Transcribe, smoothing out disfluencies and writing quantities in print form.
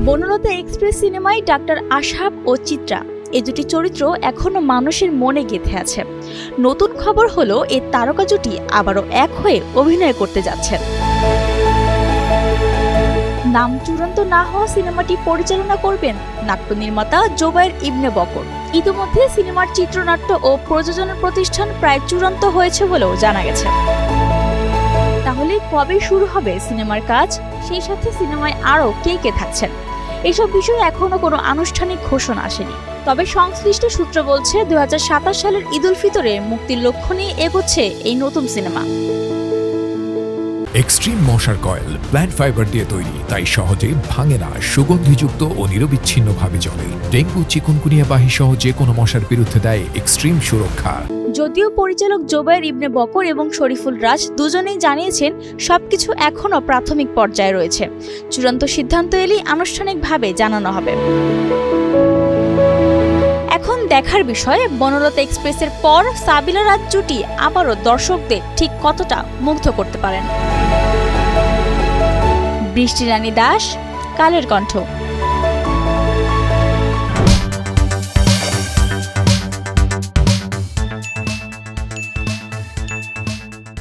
Banalata express সিনেমায় doctor Ashraf ও চিত্রা এই দুটি চরিত্র এখনো মানুষের মনে গেঁথে আছে। নতুন খবর হলো এই তারকা জুটি আবারও এক হয়ে অভিনয় করতে যাচ্ছেন। নাম চূড়ান্ত না হওয়া সিনেমাটি পরিচালনা করবেন নাট্য নির্মাতা জোবায়ের ইবনে বকর। ইতিমধ্যে সিনেমার চিত্রনাট্য ও প্রযোজনা প্রতিষ্ঠান প্রায় চূড়ান্ত হয়েছে বলেও জানা গেছে। তাহলে কবে শুরু হবে সিনেমার কাজ, সেই সাথে সিনেমায় আরও কে কে থাকছেন, এসব বিষয়ে এখনো কোনো আনুষ্ঠানিক ঘোষণা আসেনি। তবে সংশ্লিষ্ট সূত্র বলছে 2027 সালের ঈদ উল ফিতরে মুক্তির লক্ষ্য নিয়ে এগোচ্ছে এই নতুন সিনেমা। এক্সট্রিম মশার কয়েল প্ল্যান্ট ফাইবার দিয়ে তৈরি, তাই সহজে ভাঙে না, সুগন্ধিযুক্ত ও নিরবিচ্ছিন্নভাবে জ্বলে। ডেঙ্গু, চিকুনগুনিয়া বাহি সহ যে কোনো মশার বিরুদ্ধে দেয় এক্সট্রিম সুরক্ষা। যদিও পরিচালক জোবায়ের ইবনে বকর এবং শরীফুল রাজ দুজনেই জানিয়েছেন সবকিছু এখনও প্রাথমিক পর্যায়ে রয়েছে, চূড়ান্ত সিদ্ধান্ত এলেই আনুষ্ঠানিকভাবে জানানো হবে। এখন দেখার বিষয় বনলতা এক্সপ্রেসের পর সাবিলা রাজ জুটি আবারও দর্শকদের ঠিক কতটা মুগ্ধ করতে পারেন। বৃষ্টি রানী দাস, কালের কণ্ঠ।